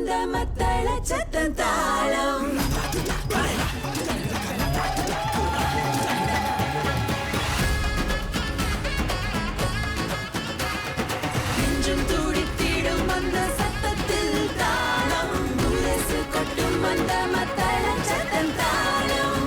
வந்த மத்தள சத்தம் தாளம் நெஞ்சும் துடித்திடும் அந்த சத்தத்தில் தாளம் முரசு கொட்டும் அந்த மத்தள சத்தம் தாளம்.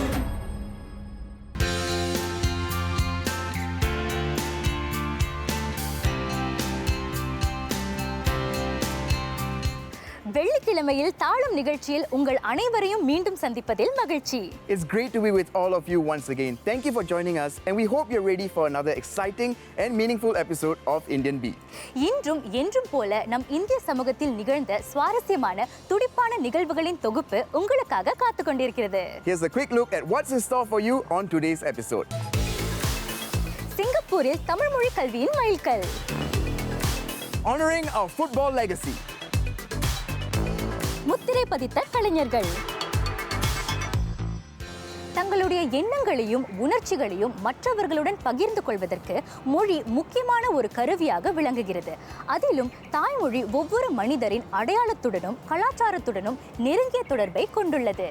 வெள்ளிக்கிழமையில் தாளம் நிகழ்ச்சியில் உங்கள் அனைவரையும் மீண்டும் சந்திப்பதில் மகிழ்ச்சி. It's great to be with all of you once again. Thank you for joining us and we hope you're ready for another exciting and meaningful episode of Indian Beat. இன்றும் என்றும் போல நம் இந்திய சமூகத்தில் நிகழ்ந்த சுவாரஸ்யமான துடிப்பான நிகழ்வுகளின் தொகுப்பு உங்களுக்காக காத்துக் கொண்டிருக்கிறது. Here's a quick look at what's in store for you on today's episode. சிங்கப்பூரில் தமிழ் மொழி கல்வியின் மைல்கல். Honoring our football legacy. முத்திரை பதித்த கலைஞர்கள் தங்களுடைய எண்ணங்களையும் உணர்ச்சிகளையும் மற்றவர்களுடன் பகிர்ந்து கொள்வதற்கு மொழி முக்கியமான ஒரு கருவியாக விளங்குகிறது. அதிலும் தாய்மொழி ஒவ்வொரு மனிதரின் அடையாளத்துடனும் கலாச்சாரத்துடனும் நெருங்கிய தொடர்பை கொண்டுள்ளது.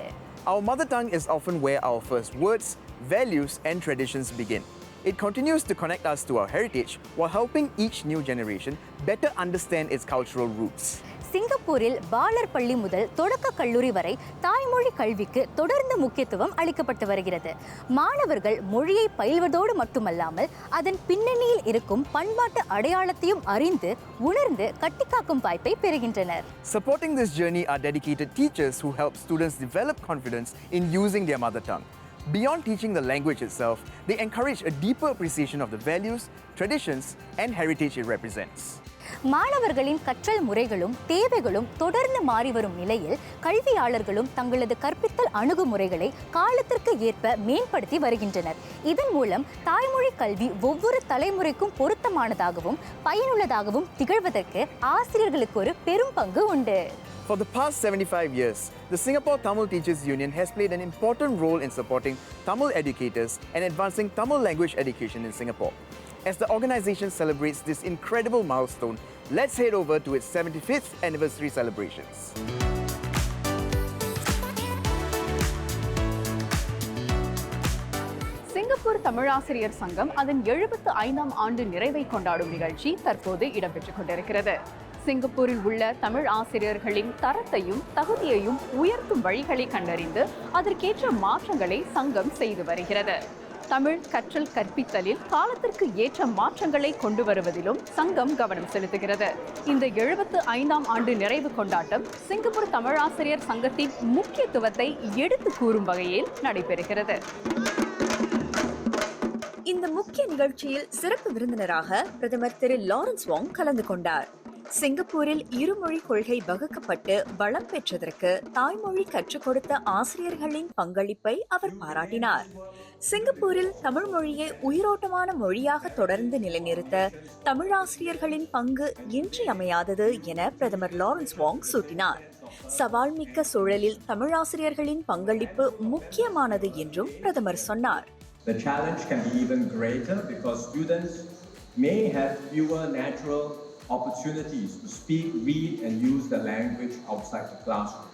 Our mother tongue is often where our first words, values and traditions begin. It continues to connect us to our heritage while helping each new generation better understand its cultural roots. சிங்கப்பூரில் பாலர் பள்ளி முதல் தொடக்க கல்லூரி வரை தாய்மொழி கல்விக்கு தொடர்ந்து முக்கியத்துவம் அளிக்கப்பட்டு வருகிறது. மாணவர்கள் மொழியை பயில்வதோடு மட்டுமல்லாமல் அதன் பின்னணியில் இருக்கும் பண்பாட்டு அடையாளத்தையும் அறிந்து உணர்ந்து கட்டிக்காக்கும் வாய்ப்பை பெறுகின்றனர். Supporting this journey are dedicated teachers who help students develop confidence in using their mother tongue. Beyond teaching the language itself, they encourage a deeper appreciation of the values, traditions and heritage it represents. மாணவர்களின் கற்றல் முறைகளும் தேவைகளும் தொடர்ந்து மாறி வரும் நிலையில் கல்வியாளர்களும் தங்களது கற்பித்தல் அணுகுமுறைகளை காலத்திற்கு ஏற்ப மேம்படுத்தி வருகின்றனர். இதன் மூலம் தாய்மொழி கல்வி ஒவ்வொரு தலைமுறைக்கும் பொருத்தமானதாகவும் பயனுள்ளதாகவும் திகழ்வதற்கு ஆசிரியர்களுக்கு ஒரு பெரும் பங்கு உண்டு. For the past 75 years, the Singapore Tamil Teachers Union has played an important role in supporting Tamil educators and advancing Tamil language education in Singapore. As the organization celebrates this incredible milestone, let's head over to its 75th anniversary celebrations. Singapore தமிழாசிரியர் சங்கம் அதன் 75ஆம் ஆண்டு நிறைவை கொண்டாடும் நிகழ்ச்சி தற்போது இடம்பெற்றுக் கொண்டிருக்கிறது. சிங்கப்பூரில் உள்ள தமிழ் ஆசிரியர்களின் தரத்தையும் தகுதியையும் உயர்த்தும் வழிகளை கண்டறிந்து அதற்கேற்ற மாற்றங்களை சங்கம் செய்து வருகிறது. தமிழ் கற்றல் கற்பித்தலில் காலத்திற்கு ஏற்ற மாற்றங்களை கொண்டு வருவதிலும் சங்கம் கவனம் செலுத்துகிறது. இந்த 75ஆம் ஆண்டு நிறைவு கொண்டாட்டம் சிங்கப்பூர் தமிழாசிரியர் சங்கத்தின் முக்கியத்துவத்தை எடுத்து கூறும் வகையில் நடைபெறுகிறது. இந்த முக்கிய நிகழ்ச்சியில் சிறப்பு விருந்தினராக பிரதமர் திரு லாரன்ஸ் வாங் கலந்து கொண்டார். சிங்கப்பூரில் இருமொழி கொள்கை வகுக்கப்பட்டு வளம் பெற்றதற்கு தாய்மொழி கற்றுக் கொடுத்த ஆசிரியர்களின் பங்களிப்பை அவர் பாராட்டினார். சிங்கப்பூரில் தமிழ் மொழியை உயிரோட்டமான மொழியாக தொடர்ந்து நிலைநிறுத்த தமிழாசிரியர்களின் பங்கு இன்றியமையாதது என பிரதமர் லாரன்ஸ் வாங் சுட்டினார். சவால் மிக்க சூழலில் தமிழாசிரியர்களின் பங்களிப்பு முக்கியமானது என்றும் பிரதமர் சொன்னார். The challenge can be even greater because students may have fewer natural opportunities to speak, read and use the language outside the classroom.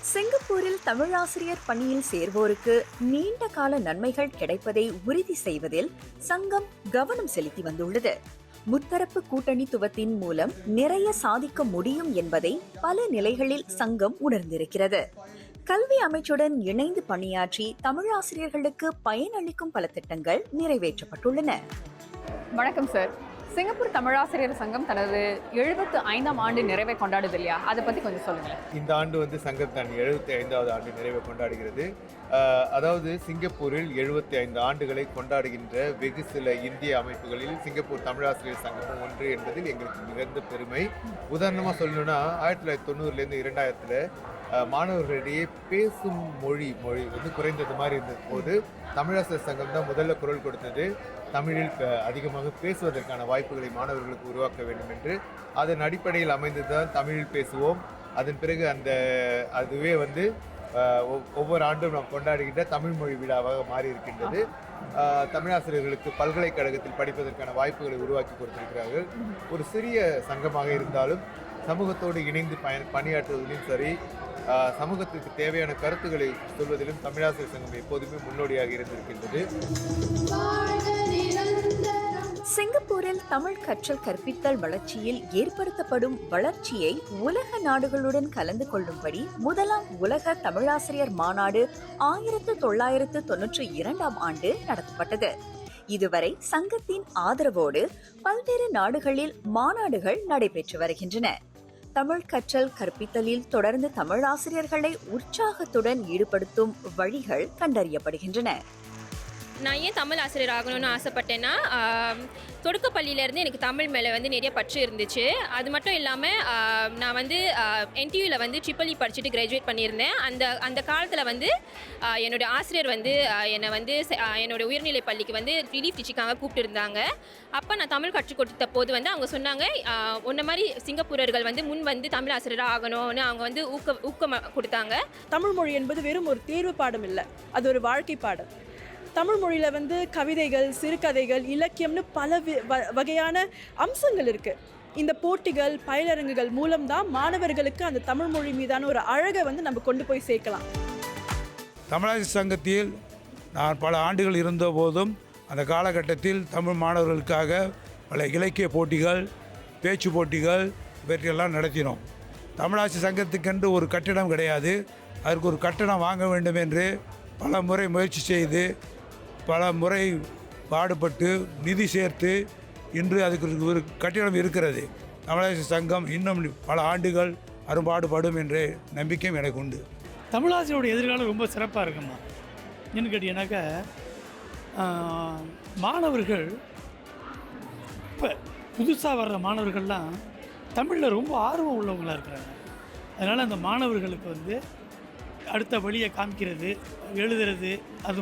சிங்கப்பூரில் தமிழாசிரியர் பணியில் சேர்வோருக்கு நீண்ட கால நன்மைகள் கிடைப்பதை உறுதி செய்வதில் சங்கம் கவனம் செலுத்தி வந்துள்ளது. முத்தரப்பு கூட்டணித்துவத்தின் மூலம் நிறைய சாதிக்க முடியும் என்பதை பல நிலைகளில் சங்கம் உணர்ந்திருக்கிறது. கல்வி அமைச்சுடன் இணைந்து பணியாற்றி தமிழாசிரியர்களுக்கு பயனளிக்கும் பல திட்டங்கள் நிறைவேற்றப்பட்டுள்ளன. வணக்கம் சார். சிங்கப்பூர் தமிழாசிரியர் சங்கம் தனது 75ஆம் ஆண்டு நிறைவை கொண்டாடுது இல்லையா, அதை பற்றி கொஞ்சம் சொல்லுங்கள். இந்த ஆண்டு சங்கம் தன் 75வது ஆண்டு நிறைவை கொண்டாடுகிறது. அதாவது சிங்கப்பூரில் 75 ஆண்டுகளை கொண்டாடுகின்ற வெகு சில இந்திய அமைப்புகளில் சிங்கப்பூர் தமிழாசிரியர் சங்கமும் ஒன்று என்பதில் எங்களுக்கு மிகுந்த பெருமை. உதாரணமாக சொல்லணும்னா 1990லேருந்து 2000 மாணவர்களிடையே பேசும் மொழி குறைந்தது மாதிரி இருந்த போது தமிழாசிரியர் சங்கம் தான் முதல்ல குரல் கொடுத்தது. தமிழில் அதிகமாக பேசுவதற்கான வாய்ப்புகளை மாணவர்களுக்கு உருவாக்க வேண்டும் என்று. அதன் அடிப்படையில் அமைந்தது தான் தமிழில் பேசுவோம். அதன் பிறகு அதுவே ஒவ்வொரு ஆண்டும் நாம் கொண்டாடுகின்ற தமிழ் மொழி விழாவாக மாறி இருக்கின்றது. தமிழாசிரியர்களுக்கு பல்கலைக்கழகத்தில் படிப்பதற்கான வாய்ப்புகளை உருவாக்கி கொடுத்திருக்கிறார்கள். ஒரு சிறிய சங்கமாக இருந்தாலும் சமூகத்தோடு இணைந்து பணியாற்றுவதிலும் சரி, சமூகத்திற்கு தேவையான கருத்துக்களை சொல்வதிலும் தமிழாசிரியர் சங்கம் எப்போதுமே முன்னோடியாக இருந்திருக்கின்றது. சிங்கப்பூரில் தமிழ் கற்றல் கற்பித்தல் வளர்ச்சியில் ஏற்படுத்தப்படும் வளர்ச்சியை உலக நாடுகளுடன் கலந்து கொள்ளும்படி முதலாம் உலக தமிழாசிரியர் மாநாடு 1992 ஆண்டு நடத்தப்பட்டது. இதுவரை சங்கத்தின் ஆதரவோடு பல்வேறு நாடுகளில் மாநாடுகள் நடைபெற்று வருகின்றன. தமிழ் கற்றல் கற்பித்தலில் தொடர்ந்து தமிழ் ஆசிரியர்களை உற்சாகத்துடன் ஈடுபடுத்தும் வழிகள் கண்டறியப்படுகின்றன. நான் ஏன் தமிழ் ஆசிரியர் ஆகணும்னு ஆசைப்பட்டேன்னா, தொடக்கப்பள்ளியிலேருந்து எனக்கு தமிழ் மேலே வந்து நிறைய பற்று இருந்துச்சு. அது மட்டும் இல்லாமல் நான் வந்து NTUவில் வந்து ட்ரிபிள் இ படிச்சுட்டு கிராஜுவேட் பண்ணியிருந்தேன். அந்த காலத்தில் வந்து என்னோடய ஆசிரியர் வந்து என்னை வந்து என்னோடய உயர்நிலை பள்ளிக்கு வந்து ரிலீஃப் டீச்சிங்காக கூப்பிட்டுருந்தாங்க. அப்போ நான் தமிழ் கற்றுக் கொடுத்த போது வந்து அவங்க சொன்னாங்க, உன்ன மாதிரி சிங்கப்பூரர்கள் வந்து முன் வந்து தமிழ் ஆசிரியராக ஆகணும்னு அவங்க வந்து ஊக்கம் கொடுத்தாங்க. தமிழ் மொழி என்பது வெறும் ஒரு தேர்வு பாடம் இல்லை, அது ஒரு வாழ்க்கை பாடம். தமிழ் மொழியில் வந்து கவிதைகள், சிறுகதைகள், இலக்கியம்னு பல வகையான அம்சங்கள் இருக்குது. இந்த போட்டிகள், பயிலரங்குகள் மூலம்தான் மாணவர்களுக்கு அந்த தமிழ் மொழி மீதான ஒரு அழகை வந்து நம்ம கொண்டு போய் சேர்க்கலாம். தமிழாசிரியர் சங்கத்தில் நான் பல ஆண்டுகள் இருந்த போதும் அந்த காலகட்டத்தில் தமிழ் மாணவர்களுக்காக பல இலக்கிய போட்டிகள், பேச்சு போட்டிகள் இவற்றையெல்லாம் நடத்தினோம். தமிழாசிரியர் சங்கத்துக்கென்று ஒரு கட்டிடம் கிடையாது. அதற்கு ஒரு கட்டணம் வாங்க வேண்டும் என்று பல முறை முயற்சி செய்து பல முறை பாடுபட்டு நிதி சேர்த்து இன்று அதுக்கு ஒரு கட்டிடம் இருக்கிறது. தமிழாசிரியர் சங்கம் இன்னும் பல ஆண்டுகள் அரும்பாடுபடும் என்ற நம்பிக்கையும் எனக்கு உண்டு. தமிழாசிரியருடைய எதிர்காலம் ரொம்ப சிறப்பாக இருக்குமா. என்ன கேட்டீங்கன்னாக்கா, மாணவர்கள் இப்போ புதுசாக வர்ற மாணவர்கள்லாம் தமிழில் ரொம்ப ஆர்வம் உள்ளவங்களாக இருக்கிறாங்க. அதனால் அந்த மாணவர்களுக்கு வந்து அடுத்த வழியை காமிக்கிறது, எழுதுறது, அது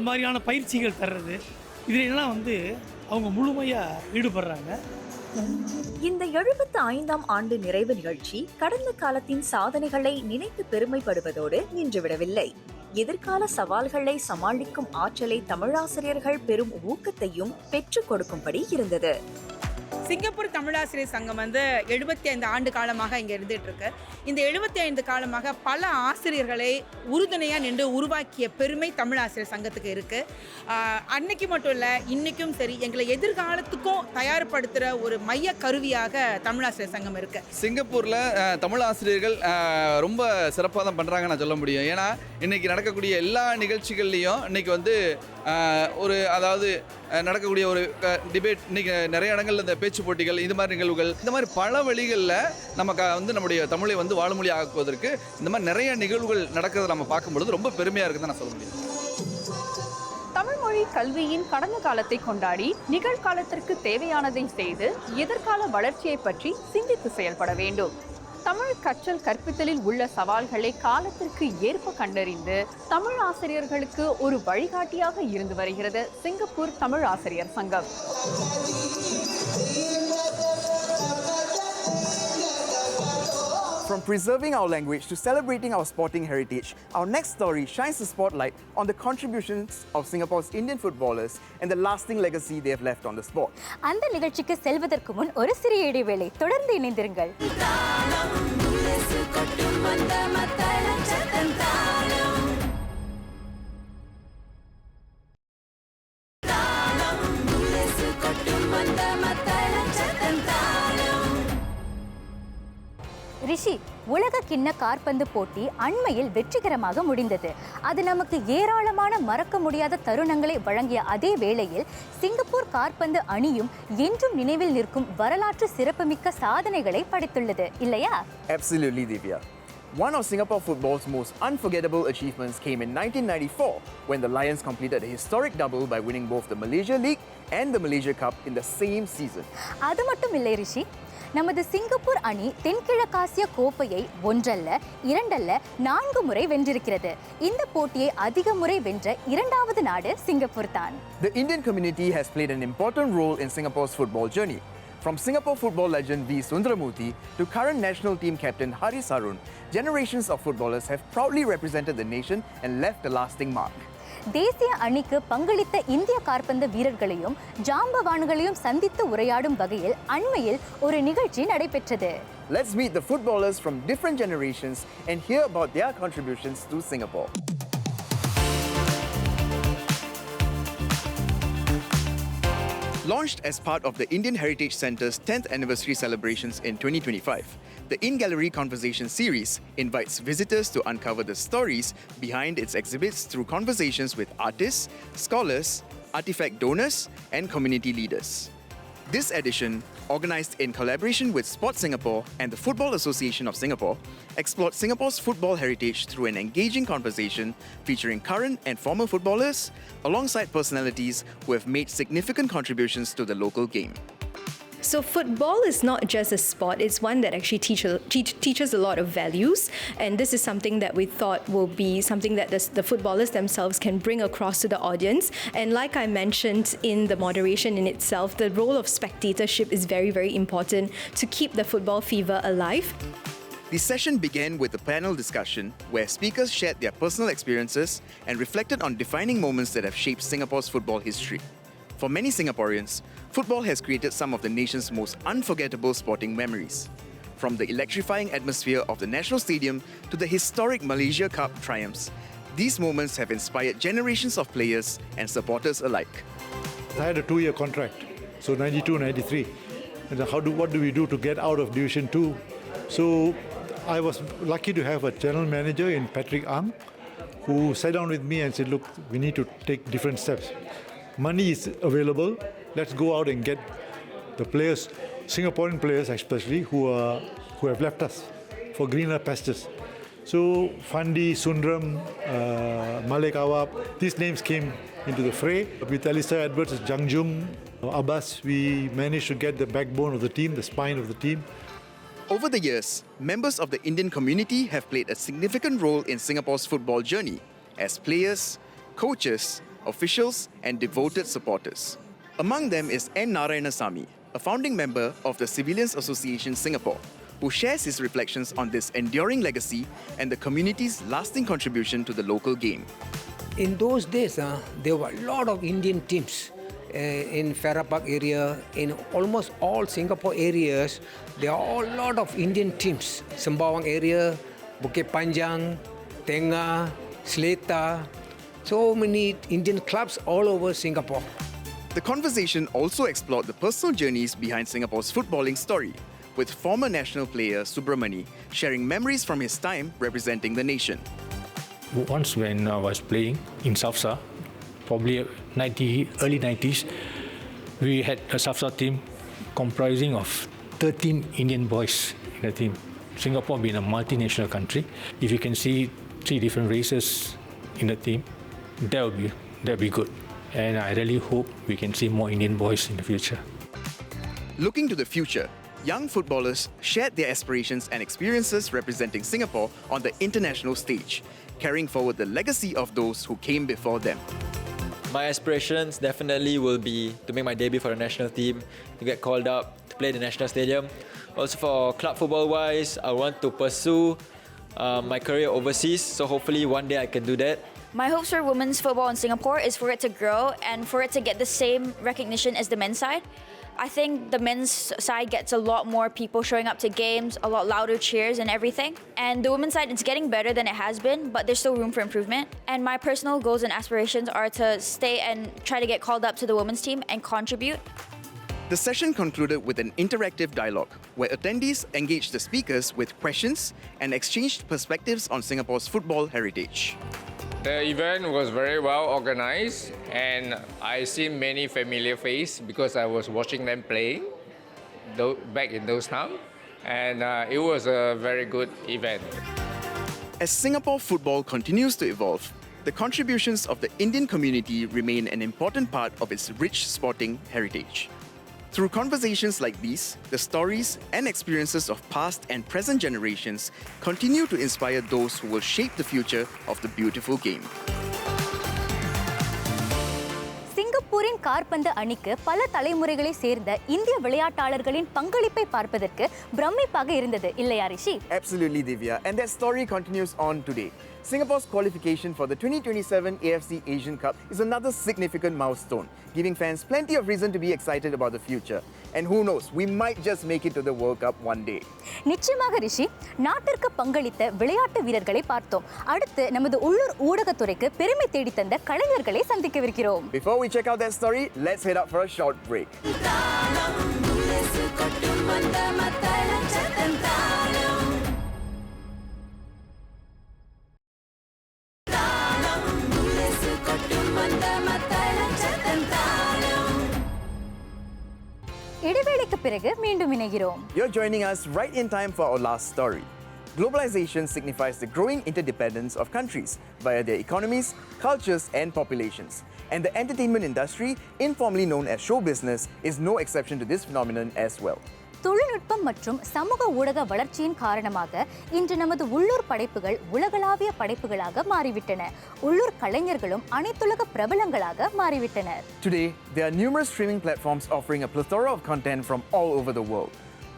மாதிரியான பயிற்சிகள் தர்றது, இதிலெல்லாம் வந்து அவங்க முழுமையாக ஈடுபடுறாங்க. இந்த 75ஆம் ஆண்டு நிறைவு நிகழ்ச்சி கடந்த காலத்தின் சாதனைகளை நினைத்து பெருமைப்படுவதோடு நின்றுவிடவில்லை. எதிர்கால சவால்களை சமாளிக்கும் ஆற்றலை தமிழாசிரியர்கள் பெரும் ஊக்கத்தையும் பெற்றுக் கொடுக்கும்படி இருந்தது. சிங்கப்பூர் தமிழாசிரியர் சங்கம் வந்து 75 ஆண்டு காலமாக இங்கே இருந்துகிட்டு இருக்கு. இந்த 75 காலமாக பல ஆசிரியர்களை உறுதுணையாக நின்று உருவாக்கிய பெருமை தமிழாசிரியர் சங்கத்துக்கு இருக்குது. அன்னைக்கு மட்டும் இல்லை, இன்றைக்கும் சரி, எங்களை எதிர்காலத்துக்கும் தயார்படுத்துகிற ஒரு மைய கருவியாக தமிழாசிரியர் சங்கம் இருக்குது. சிங்கப்பூரில் தமிழ் ஆசிரியர்கள் ரொம்ப சிறப்பாக தான் பண்ணுறாங்கன்னு நான் சொல்ல முடியும். ஏன்னா இன்றைக்கி நடக்கக்கூடிய எல்லா நிகழ்ச்சிகள்லேயும் இன்றைக்கி வந்து அதாவது நடக்கக்கூடிய ஒரு டிபேட், இன்றைக்கி நிறைய இடங்களில் இந்த பேச்சு போட்டிகள், இது மாதிரி நிகழ்வுகள், இந்த மாதிரி பல வழிகளில் நமக்கு வந்து நம்முடைய தமிழை வந்து வாழுமொழி ஆக்குவதற்கு இந்த மாதிரி நிறைய நிகழ்வுகள் நடக்கிறத நம்ம பார்க்கும்பொழுது ரொம்ப பெருமையாக இருக்குதுன்னு நான் சொல்ல முடியும். தமிழ்மொழி கல்வியின் கடந்த காலத்தை கொண்டாடி நிகழ்காலத்திற்கு தேவையானதை செய்து எதிர்கால வளர்ச்சியை பற்றி சிந்தித்து செயல்பட வேண்டும். தமிழ் கற்றல் கற்பித்தலில் உள்ள சவால்களை காலத்திற்கு ஏற்ப கண்டறிந்து தமிழ் ஆசிரியர்களுக்கு ஒரு வழிகாட்டியாக இருந்து வருகிறது சிங்கப்பூர் தமிழ் ஆசிரியர் சங்கம். From preserving our language to celebrating our sporting heritage, our next story shines a spotlight on the contributions of Singapore's Indian footballers and the lasting legacy they have left on the sport. அந்த நிகழ்ச்சிக்கு செல்வதற்கு முன் ஒரு சிறிய இடைவேளை. தொடர்ந்து இணைந்திருங்கள். ரிஷி, உலக கிண்ண காற்பந்து போட்டி அண்மையில் வெற்றிகரமாக முடிந்தது. அது நமக்கு ஏராளமான மறக்க முடியாத தருணங்களை வழங்கிய அதே வேளையில் சிங்கப்பூர் காற்பந்து அணியும் என்றும் நினைவில் நிற்கும் வரலாற்று சிறப்புமிக்க சாதனைகளை படைத்துள்ளது, இல்லையா? Absolutely, Divya. One of Singapore football's most unforgettable achievements came in 1994 when the Lions completed a historic double by winning both the Malaysia League and the Malaysia Cup in the same season. அது மட்டும் இல்லை ரிஷி, நமது Singapore அணி தென்கிழக்காசிய கோப்பையை 1 அல்ல 2 அல்ல 4 முறை வென்றிருக்கிறது. இந்த போட்டியை அதிக முறை வென்ற இரண்டாவது நாடு சிங்கப்பூர் தான். The Indian community has played an important role in Singapore's football journey. From Singapore football legend V. Sundaramurthy to current national team captain Haris Harun, generations of footballers have proudly represented the nation and left a lasting mark. தேசிய அணிக்கு பங்களித்த இந்திய காற்பந்து வீரர்களையும் ஜாம்பவான்களையும் சந்தித்து உரையாடும் வகையில் அண்மையில் ஒரு நிகழ்ச்சி நடைபெற்றது. Let's meet the footballers from different generations and hear about their contributions to Singapore. Launched as part of the Indian Heritage Centre's 10th anniversary celebrations in 2025, the In-Gallery Conversation series invites visitors to uncover the stories behind its exhibits through conversations with artists, scholars, artifact donors, and community leaders. This edition, organised in collaboration with Sport Singapore and the Football Association of Singapore, explored Singapore's football heritage through an engaging conversation featuring current and former footballers, alongside personalities who have made significant contributions to the local game. So football is not just a sport, it's one that actually teaches a lot of values, and this is something that we thought will be something that the footballers themselves can bring across to the audience. And like I mentioned in the moderation in itself, the role of spectatorship is very, very important to keep the football fever alive. The session began with a panel discussion where speakers shared their personal experiences and reflected on defining moments that have shaped Singapore's football history. For many Singaporeans, football has created some of the nation's most unforgettable sporting memories. From the electrifying atmosphere of the National Stadium to the historic Malaysia Cup triumphs, these moments have inspired generations of players and supporters alike. I had a 2-year contract, so 92-93. And what do we do to get out of Division 2? So I was lucky to have a general manager in Patrick Ang, who sat down with me and said, look, we need to take different steps. Money is available. Let's go out and get the players, Singaporean players especially, who have left us for greener pastures. So Fandi, Sundram, Malik Awab, these names came into the fray. With Alistair Edwards, Jangjung, Abbas, we managed to get the backbone of the team, the spine of the team. Over the years, members of the Indian community have played a significant role in Singapore's football journey as players, coaches, officials, and devoted supporters. Among them is N. Narayanasamy, a founding member of the Civilians Association Singapore, who shares his reflections on this enduring legacy and the community's lasting contribution to the local game. In those days, there were a lot of Indian teams in Farrer Park area, in almost all Singapore areas. There are a lot of Indian teams. Sembawang area, Bukit Panjang, Tengah, Seletar. So many Indian clubs all over Singapore. The conversation also explored the personal journeys behind Singapore's footballing story, with former national player Subramani sharing memories from his time representing the nation. Once when I was playing in Safsa, probably early 90s, we had a Safsa team comprising of 13 Indian boys in the team. Singapore being a multinational country, if you can see 3 different races in the team, that would be good. And I really hope we can see more Indian boys in the future. Looking to the future, young footballers shared their aspirations and experiences representing Singapore on the international stage, carrying forward the legacy of those who came before them. My aspirations definitely will be to make my debut for the national team, to get called up, to play the national stadium. Also for club football-wise, I want to pursue my career overseas, so hopefully one day I can do that. My hopes for women's football in Singapore is for it to grow and for it to get the same recognition as the men's side. I think the men's side gets a lot more people showing up to games, a lot louder cheers and everything. And the women's side, it's getting better than it has been, but there's still room for improvement. And my personal goals and aspirations are to stay and try to get called up to the women's team and contribute. The session concluded with an interactive dialogue where attendees engaged the speakers with questions and exchanged perspectives on Singapore's football heritage. The event was very well organized and I see many familiar faces because I was watching them playing back in those times, and it was a very good event. As Singapore football continues to evolve, the contributions of the Indian community remain an important part of its rich sporting heritage. Through conversations like these, the stories and experiences of past and present generations continue to inspire those who will shape the future of the beautiful game. சிங்கப்பூரின் காற்பந்து அணிக்கு பல தலைமுறைகளை சேர்ந்த இந்திய விளையாட்டாளர்களின் பங்களிப்பை பார்ப்பதற்கு பிரமிப்பாக இருந்தது இல்லையா ரிஷி? Absolutely, Divya, and that story continues on today. Singapore's qualification for the 2027 AFC Asian Cup is another significant milestone, giving fans plenty of reason to be excited about the future. And who knows, we might just make it to the World Cup one day. நிச்சயமாக ரிஷி, நாட்டிற்கு பங்களித்த விளையாட்டு வீரர்களை பார்த்தோம். அடுத்து நமது உள்ளூர் ஊடகத்துறைக்கு பெருமை தேடி தந்த கலைஞர்களை சந்திக்கவிருக்கிறோம். Before we check out that story, let's head out for a short break. இடைவேளைக்கு பிறகு மீண்டும் இணைகிறோம். You're joining us right in time for our last story. Globalization signifies the growing interdependence of countries via their economies, cultures, and populations. And the entertainment industry, informally known as show business, is no exception to this phenomenon as well. தொழில்நுட்பம் மற்றும் சமூக ஊடக வளர்ச்சியின் காரணமாக இன்று நமது உள்ளூர் படைப்புகள் உலகளாவிய படைப்புகளாக மாறிவிட்டன. உள்ளூர் கலைஞர்களும் அனைத்துலக பிரபலங்களாக மாறிவிட்டனர். Today, there are numerous streaming platforms offering a plethora of content from all over the world.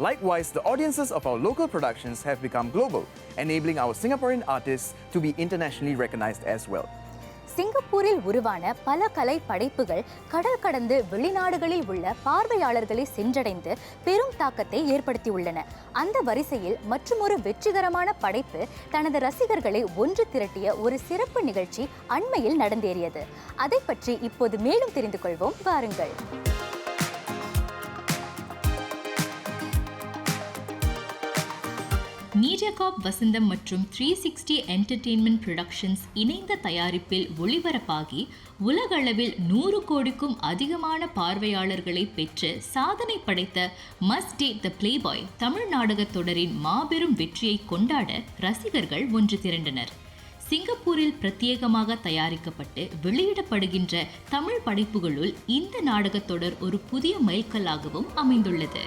Likewise, the audiences of our local productions have become global, enabling our Singaporean artists to be internationally recognized as well. சிங்கப்பூரில் உருவான பல கலை படைப்புகள் கடல் கடந்து வெளிநாடுகளில் உள்ள பார்வையாளர்களை சென்றடைந்து பெரும் தாக்கத்தை ஏற்படுத்தியுள்ளன. அந்த வரிசையில் மற்றுமொரு வெற்றிகரமான படைப்பு தனது ரசிகர்களை ஒன்று திரட்டிய ஒரு சிறப்பு நிகழ்ச்சி அண்மையில் நடந்தேறியது. அதை பற்றி இப்போது மேலும் தெரிந்து கொள்வோம், வாருங்கள். MediaCorp வசந்தம் மற்றும் 360 என்டர்டெயின்மெண்ட் ப்ரொடக்ஷன்ஸ் இணைந்த தயாரிப்பில் ஒளிபரப்பாகி உலகளவில் 100 கோடிக்கும் அதிகமான பார்வையாளர்களை பெற்று சாதனை படைத்த மஸ்ட் டேட் த பிளேபாய் தமிழ் நாடகத் தொடரின் மாபெரும் வெற்றியை கொண்டாட ரசிகர்கள் ஒன்று திரண்டனர். சிங்கப்பூரில் பிரத்யேகமாக தயாரிக்கப்பட்டு வெளியிடப்படுகின்ற தமிழ் படைப்புகளுள் இந்த நாடகத் தொடர் ஒரு புதிய மைல்கல்லாகவும் அமைந்துள்ளது.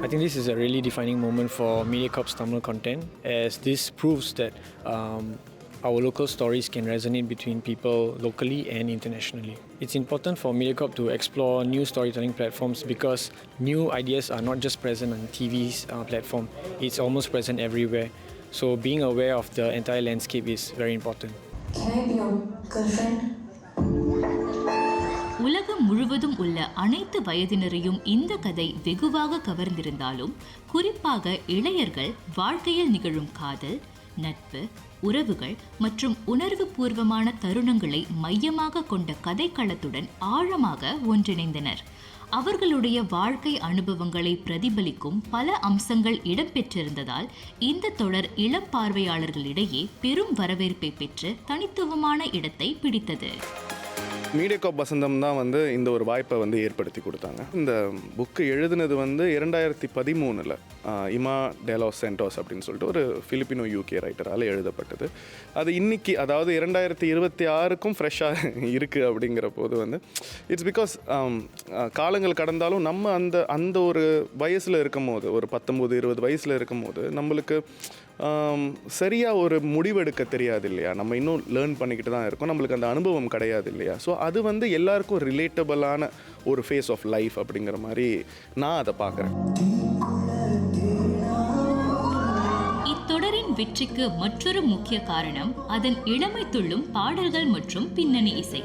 I think this is a really defining moment for MediaCorp's Tamil content, as this proves that our local stories can resonate between people locally and internationally. It's important for MediaCorp to explore new storytelling platforms because new ideas are not just present on TV's platform, it's almost present everywhere. So being aware of the entire landscape is very important. Can I be your girlfriend? உலகம் முழுவதும் உள்ள அனைத்து வயதினரையும் இந்த கதை வெகுவாக கவர்ந்திருந்தாலும் குறிப்பாக இளையர்கள் வாழ்க்கையில் நிகழும் காதல், நட்பு, உறவுகள் மற்றும் உணர்வு பூர்வமான தருணங்களை மையமாக கொண்ட கதைக்களத்துடன் ஆழமாக ஒன்றிணைந்தனர். அவர்களுடைய வாழ்க்கை அனுபவங்களை பிரதிபலிக்கும் பல அம்சங்கள் இடம்பெற்றிருந்ததால் இந்த தொடர் இளம் பார்வையாளர்களிடையே பெரும் வரவேற்பை பெற்று தனித்துவமான இடத்தை பிடித்தது. MediaCorp வசந்தம் தான் வந்து இந்த ஒரு வாய்ப்பை வந்து ஏற்படுத்தி கொடுத்தாங்க. இந்த புக்கு எழுதுனது வந்து 2013 இமா டெலாஸ் சென்டோஸ் அப்படின்னு சொல்லிட்டு ஒரு ஃபிலிப்பினோ யூகே ரைட்டரால் எழுதப்பட்டது. அது இன்னைக்கு, அதாவது 2026க்கும் ஃப்ரெஷ்ஷாக இருக்குது அப்படிங்கிற போது வந்து இட்ஸ் பிகாஸ் காலங்கள் கடந்தாலும் நம்ம அந்த ஒரு வயசில் இருக்கும் போது, ஒரு 19-20 வயசில் இருக்கும் போது நம்மளுக்கு சரியாக ஒரு முடிவெடுக்க தெரியாது இல்லையா. நம்ம இன்னும் லேர்ன் பண்ணிக்கிட்டு தான் இருக்கோம், நம்மளுக்கு அந்த அனுபவம் கிடையாது இல்லையா. ஸோ அது வந்து எல்லாருக்கும் ரிலேட்டபிளான ஒரு ஃபேஸ் ஆஃப் லைஃப் அப்படிங்கிற மாதிரி நான் அதை பார்க்குறேன். இத்தொடரின் வெற்றிக்கு மற்றொரு முக்கிய காரணம் அதன் இளமை துள்ளும் பாடல்கள் மற்றும் பின்னணி இசை.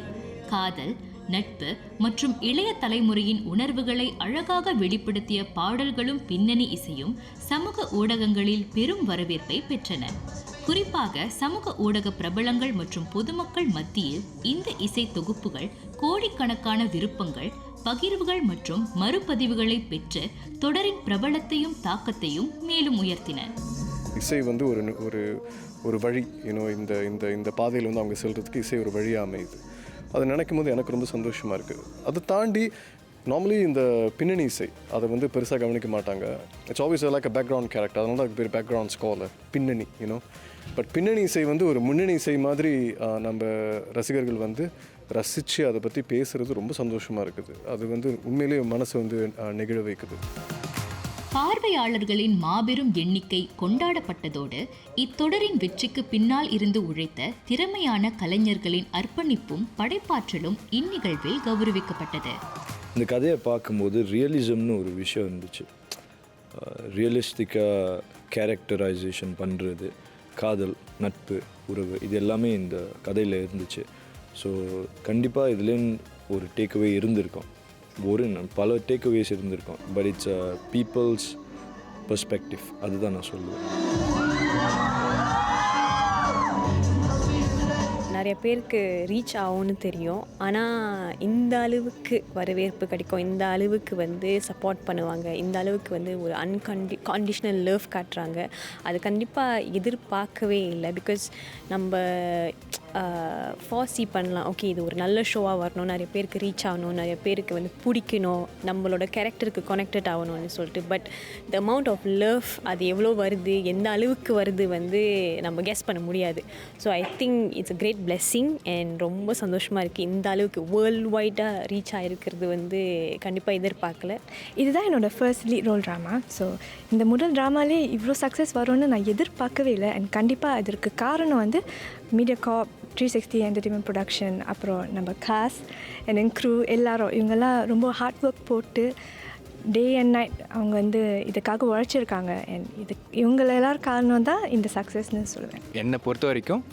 காதல், நட்பு மற்றும் இளைய தலைமுறையின் உணர்வுகளை அழகாக வெளிப்படுத்திய பாடல்களும் பின்னணி இசையும் சமூக ஊடகங்களில் பெரும் வரவேற்பை பெற்றன. குறிப்பாக சமூக ஊடக பிரபலங்கள் மற்றும் பொதுமக்கள் மத்தியில் இந்த இசை தொகுப்புகள் கோடிக்கணக்கான விருப்பங்கள், பகிர்வுகள் மற்றும் மறுபதிவுகளை பெற்று தொடரின் பிரபலத்தையும் தாக்கத்தையும் மேலும் உயர்த்தின. இசை வந்து ஒரு வழி, இந்த பாதையில் வந்து அவங்க செல்றதுக்கு இசை ஒரு வழியாக அமையுது. அதை நினைக்கும் போது எனக்கு ரொம்ப சந்தோஷமாக இருக்குது. அதை தாண்டி நார்மலி இந்த பின்னணி இசை அதை வந்து பெருசாக கவனிக்க மாட்டாங்க. It's always like a background character, அதனால தான் அதுக்கு பேர் பேக்ரவுண்ட் ஸ்கோர் பின்னணி. பட் பின்னணி இசை வந்து ஒரு முன்னணி இசை மாதிரி நம்ம ரசிகர்கள் வந்து ரசித்து அதை பற்றி பேசுகிறது ரொம்ப சந்தோஷமாக இருக்குது. அது வந்து உண்மையிலேயே மனசை வந்து நெகிழ வைக்குது. பார்வையாளர்களின் மாபெரும் எண்ணிக்கை கொண்டாடப்பட்டதோடு இத்தொடரின் வெற்றிக்கு பின்னால் இருந்து உழைத்த திறமையான கலைஞர்களின் அர்ப்பணிப்பும் படைப்பாற்றலும் இந்நிகழ்வில் கௌரவிக்கப்பட்டது. இந்த கதையை பார்க்கும்போது ரியலிசம்னு ஒரு விஷயம் இருந்துச்சு. ரியலிஸ்டிக்காக கேரக்டரைசேஷன் பண்ணுறது, காதல், நட்பு, உறவு இது எல்லாமே இந்த கதையில் இருந்துச்சு. ஸோ கண்டிப்பாக இதுலேருந்து ஒரு டேக்அவே இருந்திருக்கும், பல டேக்அவேஸ் இருந்திருக்கும். பட் இட்ஸ் பீப்புள்ஸ் பெர்ஸ்பெக்டிவ், அதுதான் நான் சொல்லுவேன். நிறைய பேருக்கு ரீச் ஆகும்னு தெரியும், ஆனால் இந்த அளவுக்கு வரவேற்பு கிடைக்கும், இந்த அளவுக்கு வந்து சப்போர்ட் பண்ணுவாங்க, இந்த அளவுக்கு வந்து ஒரு கண்டிஷனல் லவ் காட்டுறாங்க, அது கண்டிப்பாக எதிர்பார்க்கவே இல்லை. பிகாஸ் நம்ம ஃபார்சி பண்ணலாம், ஓகே இது ஒரு நல்ல ஷோவாக வரணும், நிறைய பேருக்கு ரீச் ஆகணும், நிறைய பேருக்கு வந்து பிடிக்கணும், நம்மளோட கேரக்டருக்கு கனெக்டட் ஆகணும்னு சொல்லிட்டு. But the amount of love அது எவ்வளோ வருது, எந்த அளவுக்கு வருது வந்து நம்ம கெஸ் பண்ண முடியாது. So I think it's a great blessing and ரொம்ப சந்தோஷமாக இருக்குது. இந்த அளவுக்கு வேர்ல்டு வைடாக ரீச் ஆகிருக்கிறது வந்து கண்டிப்பாக எதிர்பார்க்கல. இதுதான் என்னோடய first lead role drama. So இந்த முதல் ட்ராமாலே இவ்வளோ சக்ஸஸ் வரும்னு நான் எதிர்பார்க்கவே இல்லை. அண்ட் கண்டிப்பாக அதற்கு காரணம் வந்து MediaCorp, 360 என்டர்டெயின்மெண்ட் ப்ரொடக்ஷன், அப்புறம் நம்ம காஸ் அண்ட் தென் க்ரூ எல்லாரும் இவங்கெல்லாம் ரொம்ப ஹார்ட் ஒர்க் போட்டு டே அண்ட் நைட் அவங்க வந்து இதுக்காக உழைச்சிருக்காங்க. அண்ட் இவங்கள எல்லாரும் காரணம் தான் இந்த சக்ஸஸ்ன்னு சொல்லுவேன். என்னை பொறுத்த வரைக்கும்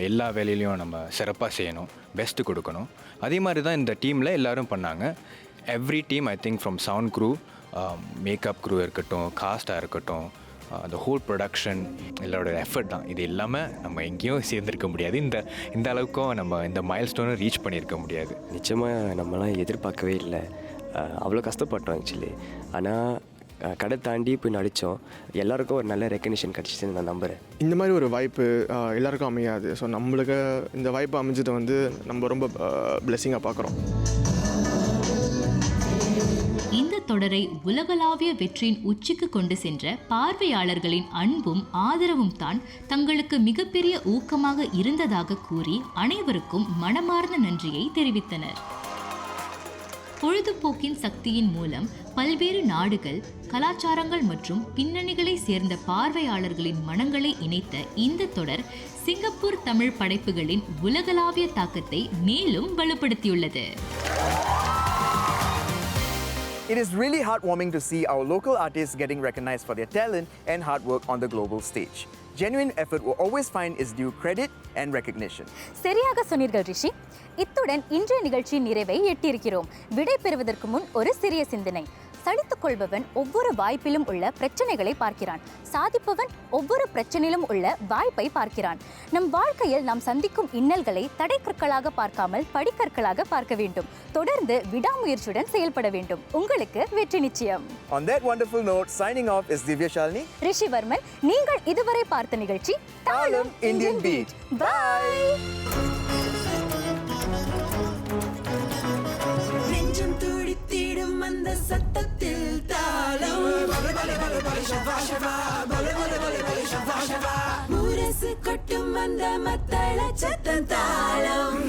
எல்லா வேலையிலையும் நம்ம சிறப்பாக செய்யணும், பெஸ்ட்டு கொடுக்கணும். அதே மாதிரி தான் இந்த டீமில் எல்லோரும் பண்ணாங்க. Every team I think from sound crew, makeup crew இருக்கட்டும், காஸ்ட்டாக இருக்கட்டும், the whole ப்ரொடக்ஷன் எல்லாரோட எஃபர்ட் தான். இது இல்லாமல் நம்ம எங்கேயும் சேர்ந்துருக்க முடியாது, இந்த அளவுக்கும் நம்ம இந்த மைல் ஸ்டோனை ரீச் பண்ணியிருக்க முடியாது. நிச்சயமாக நம்மளாம் எதிர்பார்க்கவே இல்லை, அவ்வளோ கஷ்டப்பட்டோம் ஆக்சுவலி. ஆனால் கடை தாண்டி போய் நடித்தோம், எல்லாருக்கும் ஒரு நல்ல ரெக்கக்னிஷன் கிடச்சிச்சுன்னு நான் நம்புகிறேன். இந்த மாதிரி ஒரு வாய்ப்பு எல்லாருக்கும் அமையாது. ஸோ நம்மளுக்கு இந்த வாய்ப்பு அமைஞ்சது வந்து நம்ம ரொம்ப பிளெஸிங்காக பார்க்குறோம். இந்த தொடரை உலகளாவிய வெற்றியின் உச்சிக்கு கொண்டு சென்ற பார்வையாளர்களின் அன்பும் ஆதரவும் தான் தங்களுக்கு மிகப்பெரிய ஊக்கமாக இருந்ததாக கூறி அனைவருக்கும் மனமார்ந்த நன்றியை தெரிவித்தனர். பொழுதுபோக்கின் சக்தியின் மூலம் பல்வேறு நாடுகள், கலாச்சாரங்கள் மற்றும் பின்னணிகளை சேர்ந்த பார்வையாளர்களின் மனங்களை இணைத்த இந்த தொடர் சிங்கப்பூர் தமிழ் படைப்புகளின் உலகளாவிய தாக்கத்தை மேலும் வலுப்படுத்தியுள்ளது. It is really heartwarming to see our local artists getting recognized for their talent and hard work on the global stage. Genuine effort will always find its due credit and recognition. சரியாக சொன்னீர்கள் ரிஷி. இத்துடன் இன்றைய நிகழ்ச்சியின் நிறைவை எட்டியிருக்கிறோம். விடை பெறுவதற்கு முன் ஒரு சிறிய சிந்தனை. சலித்துக் கொள்பவன் ஒவ்வொரு வாய்ப்பிலும் உள்ள பிரச்சனைகளை பார்க்கிறான், சாதிப்பவன் ஒவ்வொரு பிரச்சனையிலும் உள்ள வாய்ப்பை பார்க்கிறான். நம் வாழ்க்கையில் நாம் சந்திக்கும் இன்னல்களை தடைக்கற்களாக பார்க்காமல் படிக்கற்களாக பார்க்க வேண்டும். தொடர்ந்து விடாமுயற்சியுடன் செயல்பட வேண்டும். உங்களுக்கு வெற்றி நிச்சயம். On that wonderful note, signing off is Divya Shalini, ரிஷி வர்மன். நீங்கள் இதுவரை பார்த்த நிகழ்ச்சி தாளம் Indian Beat. Bye. நெஞ்சம் துடித்திடும் அந்த சத்தத்தில் தாளம், முரசு கொட்டும் அந்த மத்தள சத்தம் தாளம்.